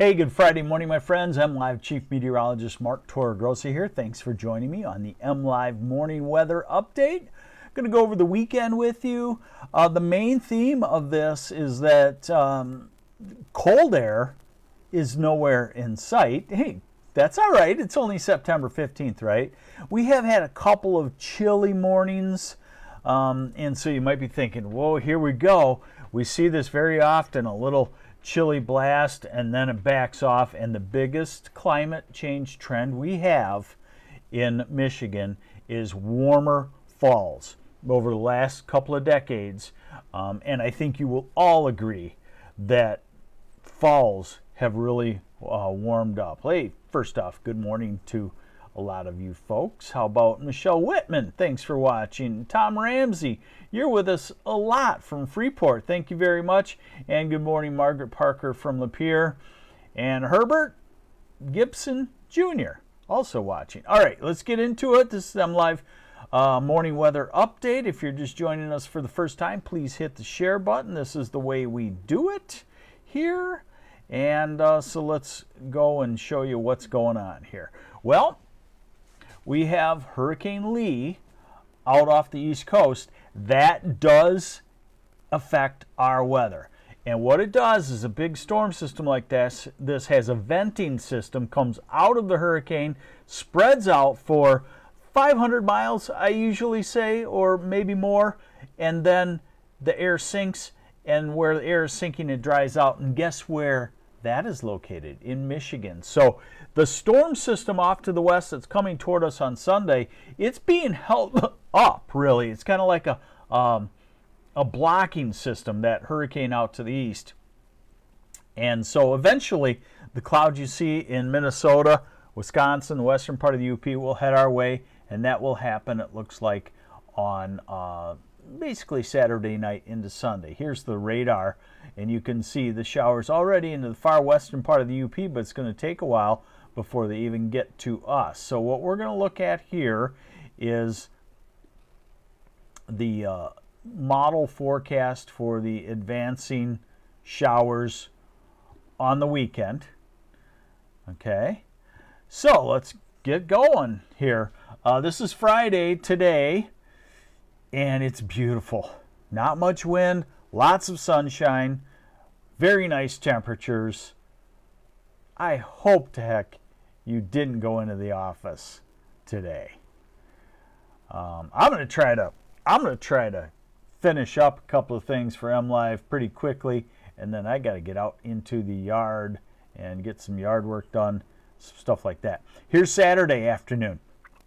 Hey, good Friday morning, my friends. MLive Chief Meteorologist Mark Torregrossa here. Thanks for joining me on the MLive Morning Weather Update. Going to go over the weekend with you. The main theme of this is that cold air is nowhere in sight. Hey, that's all right. It's only September 15th, right? We have had a couple of chilly mornings, and so you might be thinking, whoa, here we go. We see this very often, a little chilly blast, and then it backs off. And the biggest climate change trend we have in Michigan is warmer falls over the last couple of decades. And I think you will all agree that falls have really warmed up. Hey, first off, good morning to a lot of you folks. How about Michelle Whitman? Thanks for watching. Tom Ramsey, you're with us a lot from Freeport. Thank you very much. And good morning, Margaret Parker from Lapeer. And Herbert Gibson Jr. also watching. All right, let's get into it. This is MLive Morning Weather Update. If you're just joining us for the first time, please hit the share button. This is the way we do it here. And so let's go and show you what's going on here. Well, we have Hurricane Lee out off the East Coast. That does affect our weather. And what it does is a big storm system like this has a venting system, comes out of the hurricane, spreads out for 500 miles, I usually say, or maybe more, and then the air sinks, and where the air is sinking, it dries out. And guess where that is located? In Michigan. So the storm system off to the west that's coming toward us on Sunday, it's being held up, really. It's kind of like a blocking system, that hurricane out to the east. And so eventually the clouds you see in Minnesota, Wisconsin, the western part of the UP will head our way, and that will happen, it looks like, on basically Saturday night into Sunday. Here's the radar, and you can see the showers already into the far western part of the UP, but it's going to take a while before they even get to us. So what we're going to look at here is the model forecast for the advancing showers on the weekend. Okay, so let's get going here. This is Friday today, and it's beautiful. Not much wind, lots of sunshine, very nice temperatures. I hope to heck you didn't go into the office today. I'm going to try to finish up a couple of things for MLive pretty quickly, and then I got to get out into the yard and get some yard work done, stuff like that. Here's Saturday afternoon.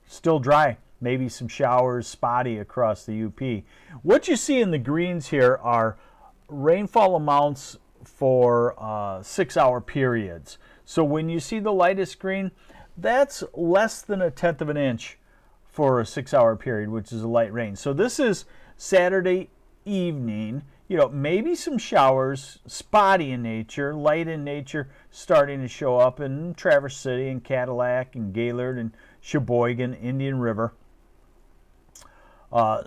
Still dry. Maybe some showers, spotty across the UP. What you see in the greens here are rainfall amounts for 6-hour periods. So when you see the lightest green, that's less than 1/10 of an inch for a 6-hour period, which is a light rain. So this is Saturday evening. You know, maybe some showers, spotty in nature, light in nature, starting to show up in Traverse City and Cadillac and Gaylord and Sheboygan, Indian River.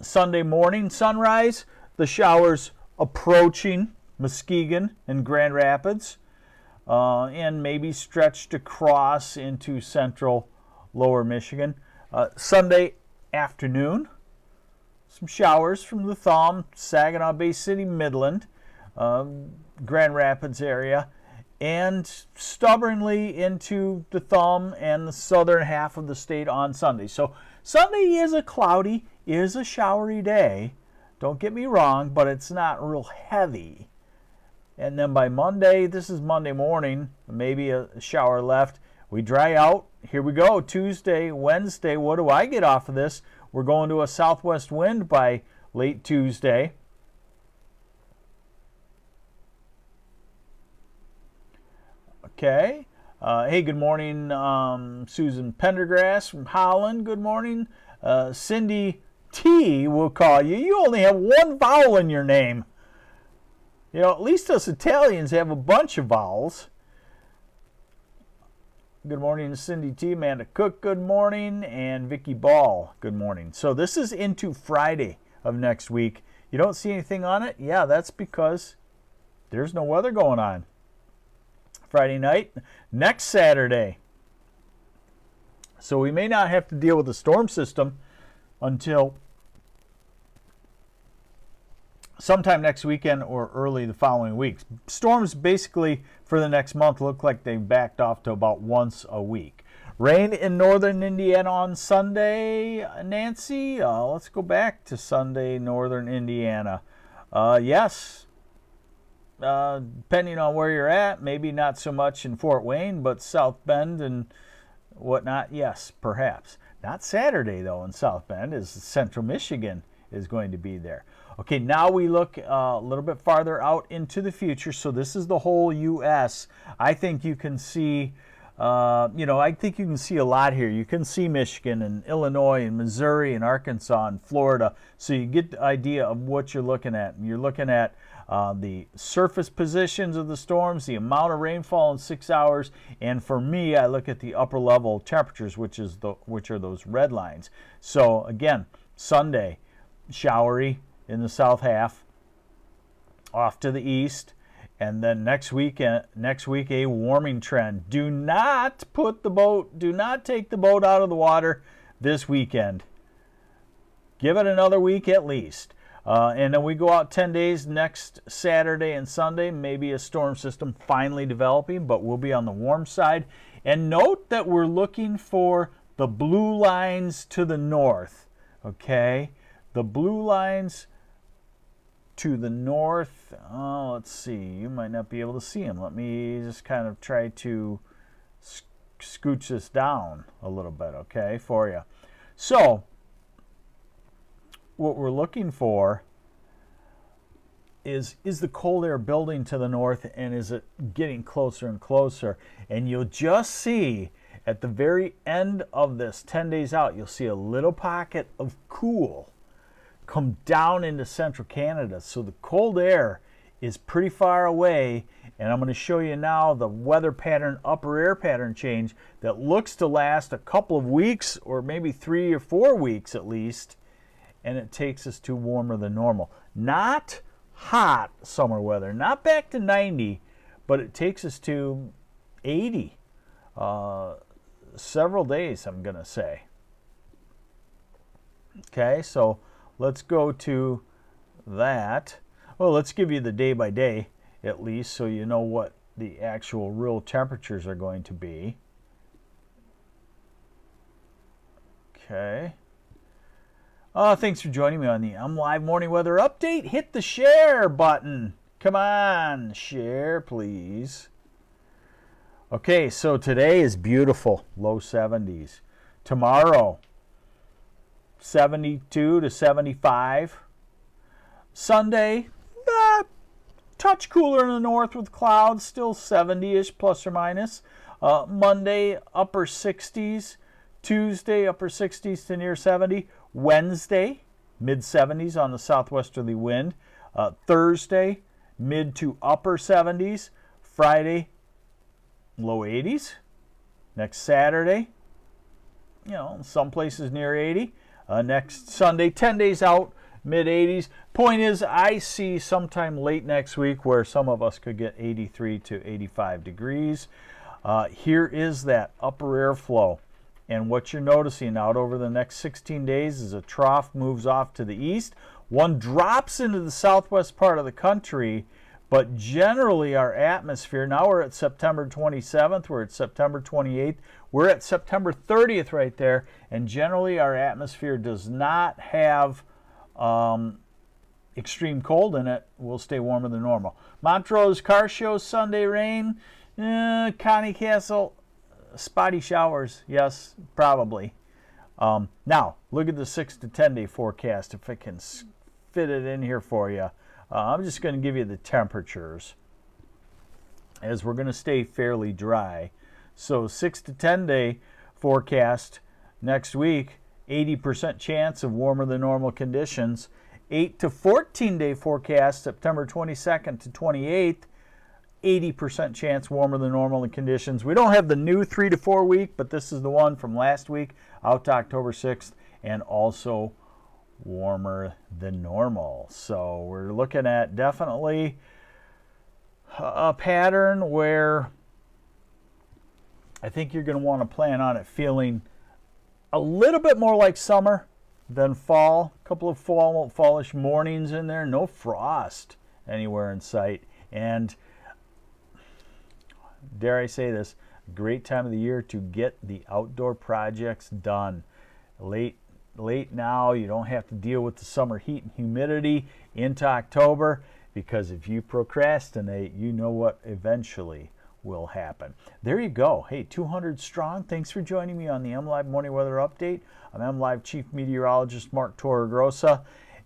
Sunday morning sunrise, the showers approaching Muskegon and Grand Rapids, and maybe stretched across into central lower Michigan. Sunday afternoon, some showers from the Thumb, Saginaw Bay City, Midland, Grand Rapids area, and stubbornly into the Thumb and the southern half of the state on Sunday. So Sunday is a cloudy, is a showery day. Don't get me wrong, but it's not real heavy. And then by Monday, this is Monday morning, maybe a shower left. We dry out. Here we go. Tuesday, Wednesday. What do I get off of this? We're going to a southwest wind by late Tuesday. Okay. Hey, good morning, Susan Pendergrass from Holland. Good morning. Cindy T will call you. You only have one vowel in your name. You know, at least us Italians have a bunch of vowels. Good morning, Cindy T. Amanda Cook, good morning. And Vicky Ball, good morning. So this is into Friday of next week. You don't see anything on it? Yeah, that's because there's no weather going on. Friday night, next Saturday. So we may not have to deal with the storm system until sometime next weekend or early the following week. Storms basically for the next month look like they've backed off to about once a week. Rain in northern Indiana on Sunday, Nancy. Let's go back to Sunday, northern Indiana. Yes, depending on where you're at, maybe not so much in Fort Wayne, but South Bend and whatnot, yes, perhaps. Not Saturday, though, in South Bend, as Central Michigan is going to be there. Okay, now we look a little bit farther out into the future. So this is the whole U.S. I think you can see, I think you can see a lot here. You can see Michigan and Illinois and Missouri and Arkansas and Florida. So you get the idea of what you're looking at. You're looking at the surface positions of the storms, the amount of rainfall in 6 hours, and for me, I look at the upper level temperatures, which are those red lines. So again, Sunday, showery in the south half, off to the east, and then next week a warming trend. Do not take the boat out of the water this weekend. Give it another week at least. And then we go out 10 days next Saturday and Sunday, maybe a storm system finally developing, but we'll be on the warm side. And note that we're looking for the blue lines to the north, okay? The blue lines to the north, let's see, you might not be able to see them. Let me just kind of try to scooch this down a little bit, okay, for you. So, what we're looking for is the cold air building to the north, and is it getting closer and closer? And you'll just see at the very end of this, 10 days out, you'll see a little pocket of cool come down into central Canada. So the cold air is pretty far away, and I'm going to show you now the weather pattern, upper air pattern change that looks to last a couple of weeks, or maybe 3 or 4 weeks at least, and it takes us to warmer than normal. Not hot summer weather, not back to 90, but it takes us to 80 several days, I'm going to say. Okay, so let's go to that. Well, let's give you the day by day at least, so you know what the actual real temperatures are going to be. Okay. Thanks for joining me on the MLive Morning Weather Update. Hit the share button. Come on, share, please. Okay, so today is beautiful, low 70s. Tomorrow, 72 to 75. Sunday, touch cooler in the north with clouds, still 70-ish plus or minus. Monday, upper 60s. Tuesday, upper 60s to near 70. Wednesday, mid 70s on the southwesterly wind. Thursday, mid to upper 70s. Friday, low 80s. Next Saturday, some places near 80. Next Sunday, 10 days out, mid 80s. Point is, I see sometime late next week where some of us could get 83 to 85 degrees. Here is that upper air flow. And what you're noticing out over the next 16 days is a trough moves off to the east. One drops into the southwest part of the country, but generally our atmosphere, now we're at September 27th, we're at September 28th, we're at September 30th right there, and generally our atmosphere does not have extreme cold in it. We'll stay warmer than normal. Montrose Car Show, Sunday rain. Connie Castle, spotty showers, yes, probably. Now, look at the 6 to 10 day forecast, if I can fit it in here for you. I'm just going to give you the temperatures, as we're going to stay fairly dry. So 6 to 10 day forecast next week, 80% chance of warmer than normal conditions. 8 to 14 day forecast, September 22nd to 28th, 80% chance warmer than normal in conditions. We don't have the new 3 to 4 week, but this is the one from last week out to October 6th, and also warmer than normal. So we're looking at definitely a pattern where I think you're going to want to plan on it feeling a little bit more like summer than fall. A couple of fallish mornings in there. No frost anywhere in sight. And dare I say this, great time of the year to get the outdoor projects done. Late now, you don't have to deal with the summer heat and humidity into October, because if you procrastinate, you know what eventually will happen. There you go. Hey, 200 strong. Thanks for joining me on the MLive Morning Weather Update. I'm MLive Chief Meteorologist Mark Torregrossa,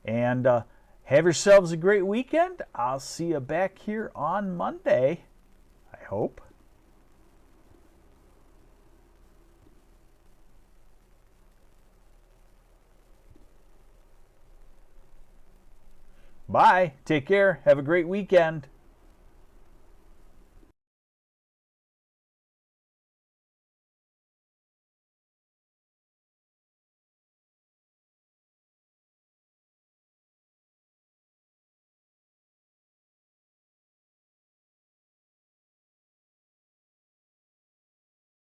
and have yourselves a great weekend. I'll see you back here on Monday, I hope. Bye. Take care. Have a great weekend.